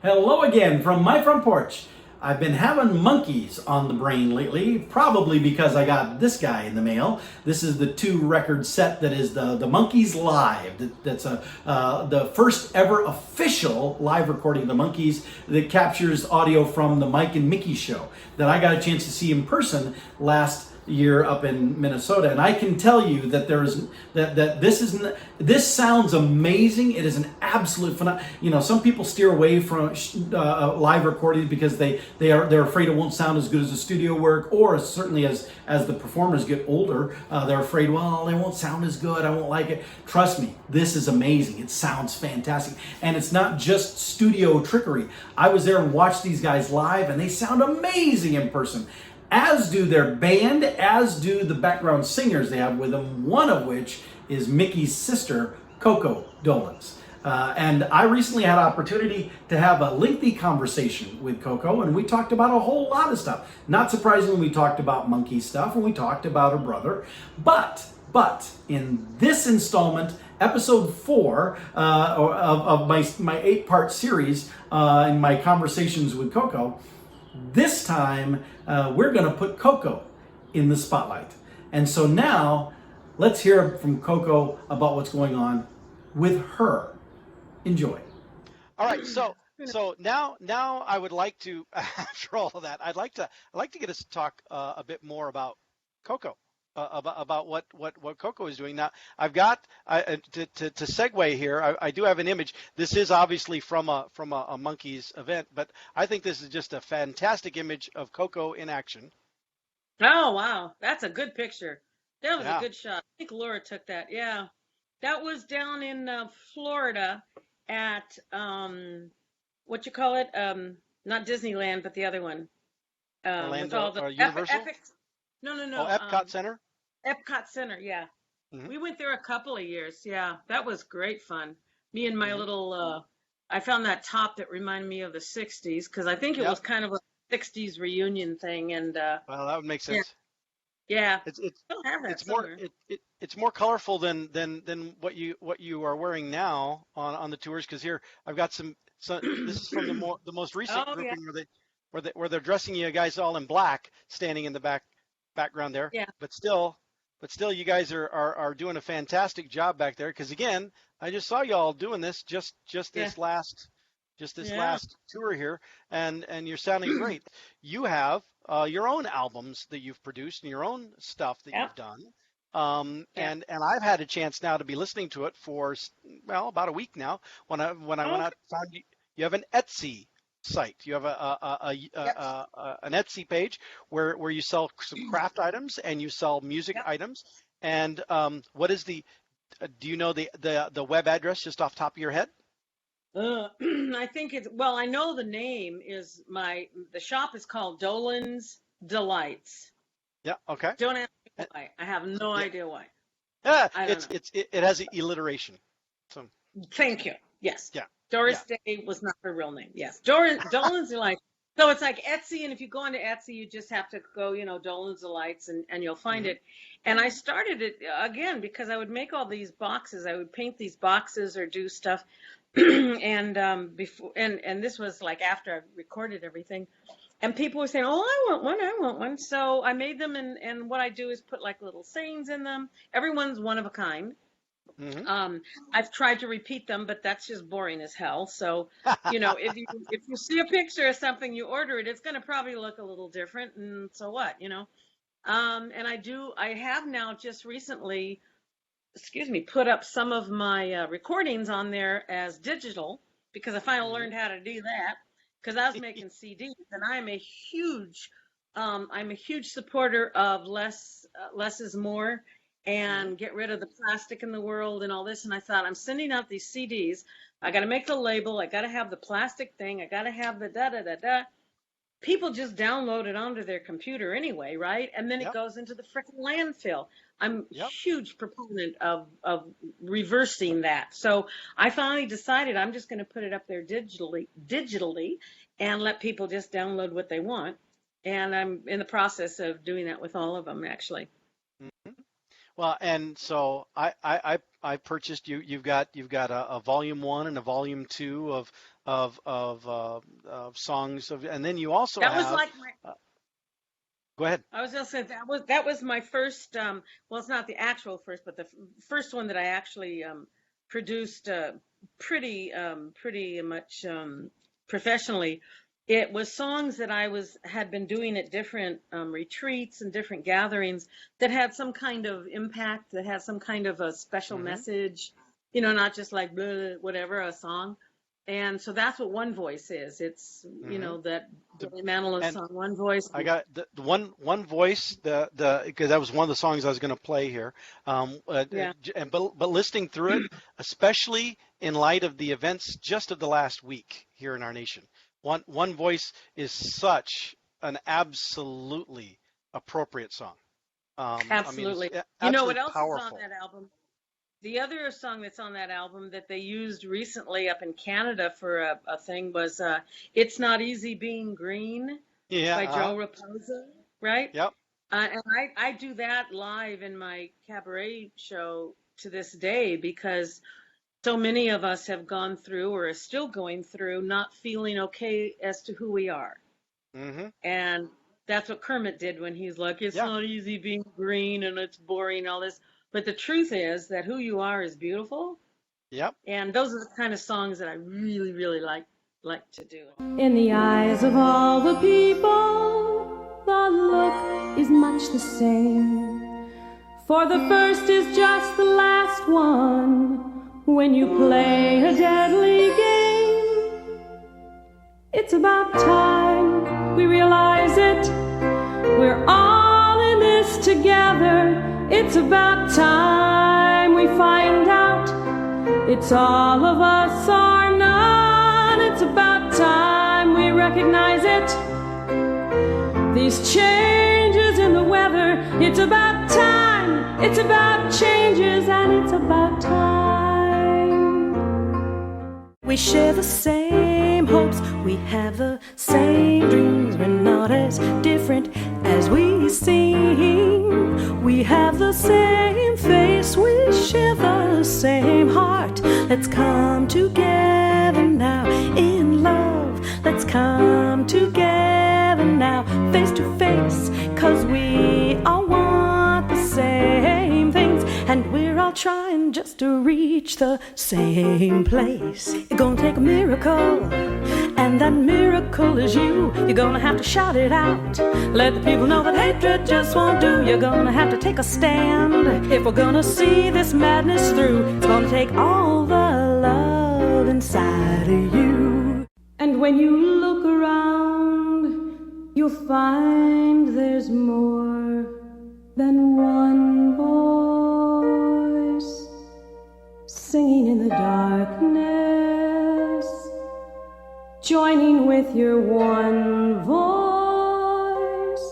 Hello again from my front porch. I've been having Monkees on the brain lately, probably because I got this guy in the mail. This is the 2-record set that is the Monkees Live. That's the first ever official live recording of the Monkees that captures audio from the Mike and Micky show that I got a chance to see in person last year up in Minnesota, and I can tell you that this sounds amazing. It is an absolute phenomenon. You know, some people steer away from live recordings because they're afraid it won't sound as good as the studio work, or certainly as the performers get older, they're afraid, well, they won't sound as good. I won't like it. Trust me, this is amazing. It sounds fantastic, and it's not just studio trickery. I was there and watched these guys live, and they sound amazing in person, as do their band, as do the background singers they have with them, one of which is Micky's sister, Coco Dolenz. And I recently had an opportunity to have a lengthy conversation with Coco, and we talked about a whole lot of stuff. Not surprisingly, we talked about Monkee stuff, and we talked about her brother. But in this installment, episode 4 of my 8-part series in my conversations with Coco, this time, we're going to put Coco in the spotlight. And so now, let's hear from Coco about what's going on with her. Enjoy. All right, so now I would like to, after all of that, I'd like to get us to talk a bit more about Coco, about what Coco is doing. Now I've got to segue here. I do have an image. This is obviously from a Monkees event, but I think this is just a fantastic image of Coco in action. Oh, wow. That's a good picture. That was a Yeah. good shot. I think Laura took that. Yeah. That was down in Florida at what you call it? Not Disneyland, but the other one. With Orlando all the or Universal? Epic. No, no, Oh, no. Epcot Center. Epcot Center. Yeah. Hmm. We went there a couple of years. Yeah. That was great fun. Me and my Hmm. little, I found that top that reminded me of the 60s because I think it was Yep. kind of a 60s reunion thing. And Well, that would make yeah, sense. yeah. It's Still have that it's more somewhere. it's more colorful than what you are wearing now on the tours, because here I've got some, so this is from the most recent Oh, yeah. grouping where they're dressing you guys all in black, standing in the background there, Yeah. but still you guys are doing a fantastic job back there, because again, I just saw you all doing this just Yeah. this Yeah. last tour here, and you're sounding great. You have your own albums that you've produced and your own stuff that Yep. you've done. Yeah. And I've had a chance now to be listening to it for, well, about a week now. When I went Okay. out, found you have an Etsy site. You have Yep. an Etsy page where you sell some craft items and you sell music Yep. items. And what is do you know the web address just off the top of your head? I think it's, well, I know the name is the shop is called Dolenz Delights. Yeah. Okay. Don't ask me Uh, why. I have no Yeah. idea why. Yeah. I don't know. It has an alliteration. So Thank you. Yes. yeah. Yeah. Doris Day was not her real name. Yes. Dolenz Delights. So it's like Etsy, and if you go onto Etsy, you just have to go, Dolenz Delights, and you'll find Hmm. it. And I started it again because I would make all these boxes. I would paint these boxes or do stuff. And before and this was like after I recorded everything. And people were saying, "Oh, I want one, I want one." So I made them, and what I do is put like little sayings in them. Everyone's one of a kind. Hmm. Um, I've tried to repeat them, but that's just boring as hell. So, if you see a picture of something, you order it, it's going to probably look a little different. And so what? And I have now just recently, excuse me, put up some of my recordings on there as digital because I finally Hmm. learned how to do that because I was making CDs, and I'm a huge supporter of less is more, Hmm. and get rid of the plastic in the world and all this. And I thought, I'm sending out these CDs. I got to make the label. I got to have the plastic thing. I got to have the da da da da. People just download it onto their computer anyway, right? And then it Yep. goes into the frickin' landfill. I'm a Yep. huge proponent of reversing that. So I finally decided I'm just going to put it up there digitally, and let people just download what they want. And I'm in the process of doing that with all of them, actually. Mhm. Well, and so I purchased you. You've got a volume one and a volume two of songs of, and then you also That was have. like my, Uh, Go ahead. I was gonna say that was my first. Well, it's not the actual first, but the first one that I actually produced pretty much professionally. It was songs that I had been doing at different retreats and different gatherings that had some kind of impact, that had some kind of a special Hmm. message, not just like blah, whatever, a song. And so that's what One Voice is. It's, Hmm. that The, Billy Manilow and song, One Voice. I got the one voice, the because that was one of the songs I was going to play here. Yeah. But listening through it, especially in light of the events just of the last week here in our nation, one voice is such an absolutely appropriate song. I mean, it's Absolutely. You know what absolutely else is on powerful. that album? The other song that's on that album that they used recently up in Canada for a thing was It's Not Easy Being Green Yeah. by Joe Raposa, right? Yep. And I do that live in my cabaret show to this day because so many of us have gone through or are still going through not feeling okay as to who we are. Hmm. And that's what Kermit did when he's like, it's Yeah. not easy being green and it's boring, all this. But the truth is that who you are is beautiful. Yep. And those are the kind of songs that I really, really like to do. In the eyes of all the people, the look is much the same. For the first is just the last one. When you play a deadly game, it's about time we realize it. We're all in this together. It's about time we find out. It's all of us or none. It's about time we recognize it. These changes in the weather, it's about time. It's about changes and it's about time. We share the same hopes, we have the same dreams. We're not as different as we seem. We have the same face, we share the same heart. Let's come together now in love. Let's come together now face to face. 'Cause we all want the same things, and we're all trying just to reach the same place. It's gonna take a miracle, and that miracle is you. You're gonna have to shout it out. Let the people know that hatred just won't do. You're gonna have to take a stand. If we're gonna see this madness through, it's gonna take all the love inside of you. And when you look around, you'll find there's more than one voice singing in the darkness, joining with your one voice.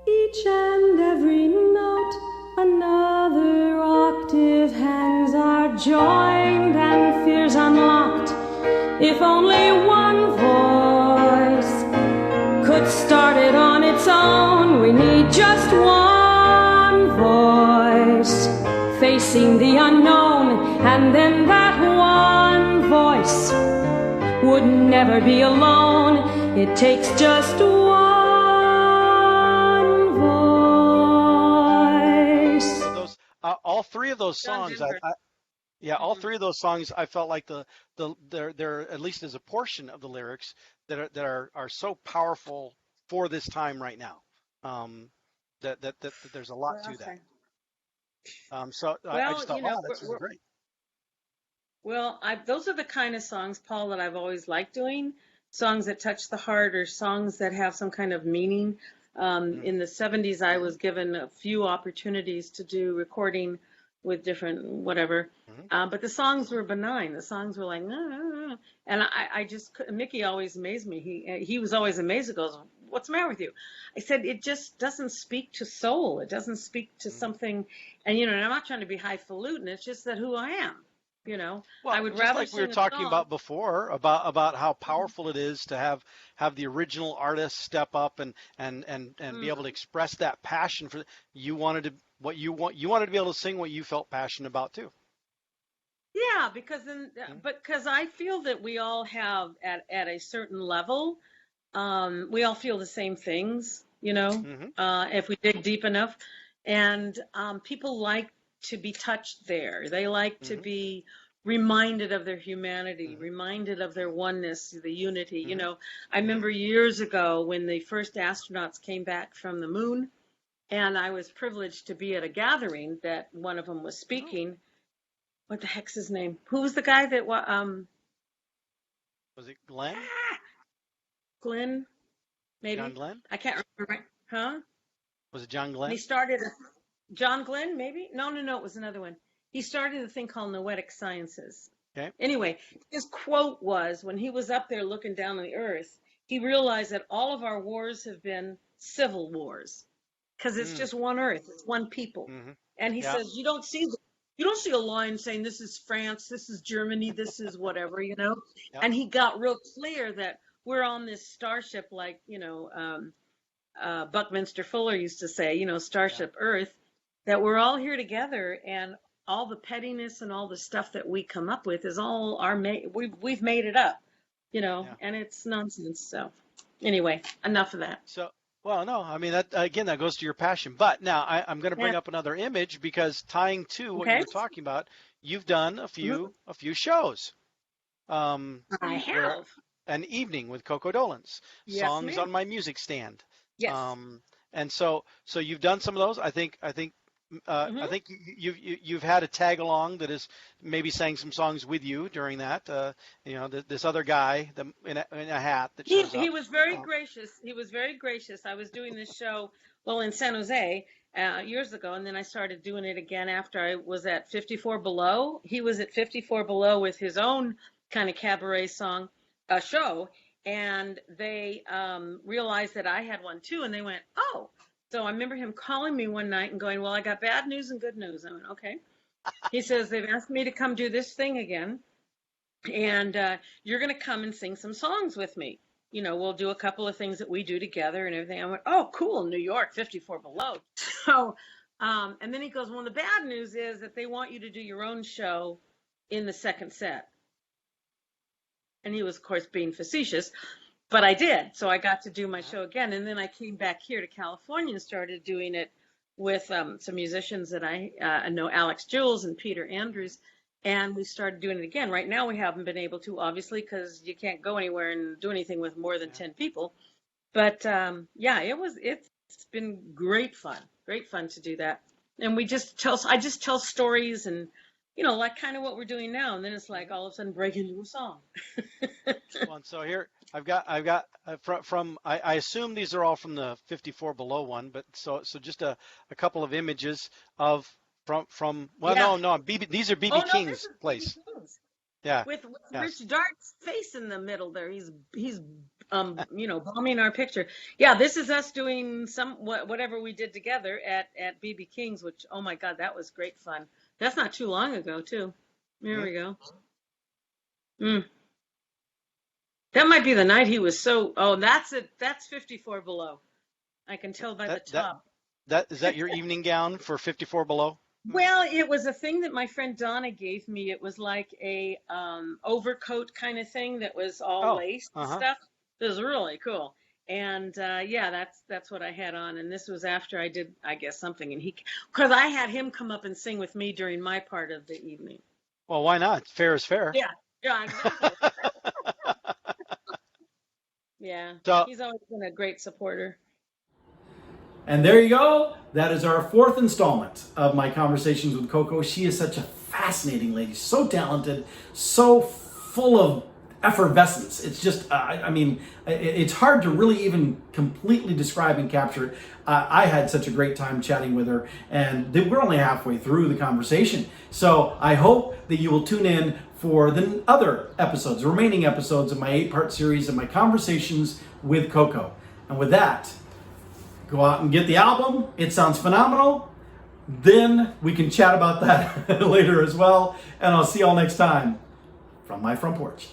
Each and every note, another octave, hands are joined and fears unlocked. If only one voice could start it on its own. We need just one voice facing the unknown, and then that one voice would never be alone. It takes just one voice. All three of those John songs, Denver. yeah, all three of those songs, I felt like they're at least as a portion of the lyrics that are so powerful for this time right now. That there's a lot to that. Okay. So I Well, just thought, wow, that's really great. Well, those are the kind of songs, Paul, that I've always liked doing. Songs that touch the heart or songs that have some kind of meaning. In the 70s, I was given a few opportunities to do recording with different whatever. But the songs were benign. The songs were like, nah. And I just, Micky always amazed me. He was always amazed. He goes, what's the matter with you? I said, it just doesn't speak to soul. It doesn't speak to something. And, and I'm not trying to be highfalutin. It's just that who I am. Well, I would just rather like we were sing a talking song. about before, about how powerful it is to have the original artist step up and be able to express that passion for. You wanted what you wanted to be able to sing what you felt passionate about too. Yeah, because then, but because I feel that we all have at a certain level, we all feel the same things, if we dig deep enough. And people like to be touched there. They like to be reminded of their humanity, reminded of their oneness, the unity. I remember years ago when the first astronauts came back from the moon, and I was privileged to be at a gathering that one of them was speaking. What the heck's his name? Who was the guy that Was it Glenn? Glenn? Maybe. John Glenn? I can't remember. Huh? Was it John Glenn? And he started John Glenn, maybe? No, it was another one. He started a thing called Noetic Sciences. Okay. Anyway, his quote was, when he was up there looking down on the earth, he realized that all of our wars have been civil wars because it's just one earth, it's one people. And he says, you don't see a line saying this is France, this is Germany, this is whatever, And he got real clear that we're on this starship, like, Buckminster Fuller used to say, Starship Earth, that we're all here together, and all the pettiness and all the stuff that we come up with is all we've made it up, and it's nonsense. So anyway, enough of that. So, well, no, I mean, that goes to your passion. But now I'm going to bring up another image, because tying to what you're talking about, you've done a few shows. I have. An evening with Coco Dolenz, songs on my music stand. Yes. And so you've done some of those. I think you've had a tag along that is maybe sang some songs with you during that. This other guy in a hat that shows up. He was very gracious. He was very gracious. I was doing this show, in San Jose years ago, and then I started doing it again after I was at 54 Below. He was at 54 Below with his own kind of cabaret show, and they realized that I had one too, and they went, oh. So I remember him calling me one night and going, well, I got bad news and good news. I went, okay. He says, they've asked me to come do this thing again, and you're going to come and sing some songs with me. We'll do a couple of things that we do together and everything. I went, oh, cool, New York, 54 Below. So, and then he goes, well, the bad news is that they want you to do your own show in the second set. And he was, of course, being facetious. But I did. So I got to do my show again. And then I came back here to California and started doing it with some musicians that I know, Alex Jules and Peter Andrews. And we started doing it again. Right now we haven't been able to, obviously, because you can't go anywhere and do anything with more than 10 people. But it's been great fun to do that. And I just tell stories and, like kind of what we're doing now. And then it's like all of a sudden break into a song. So here I've got from I assume these are all from the 54 Below one, but so just a couple of images of from these are BB King's place. King's. Yeah. With Rich Dart's face in the middle there. He's bombing our picture. Yeah, this is us doing whatever we did together at BB King's, which, oh my God, that was great fun. That's not too long ago, too. There we go. That might be the night he was so. Oh, that's it. That's 54 Below. I can tell by the top. Is that your evening gown for 54 Below? Well, it was a thing that my friend Donna gave me. It was like a overcoat kind of thing that was all laced and stuff. It was really cool. And that's what I had on. And this was after I did, I guess, something. And because I had him come up and sing with me during my part of the evening. Well, why not? Fair is fair. Yeah, exactly. Yeah, so, he's always been a great supporter. And there you go. That is our fourth installment of my conversations with Coco. She is such a fascinating lady, so talented, so full of effervescence. It's just, it's hard to really even completely describe and capture. I had such a great time chatting with her, and we're only halfway through the conversation. So I hope that you will tune in for the other episodes, the remaining episodes of my 8-part series of my conversations with Coco. And with that, go out and get the album. It sounds phenomenal. Then we can chat about that later as well. And I'll see y'all next time from my front porch.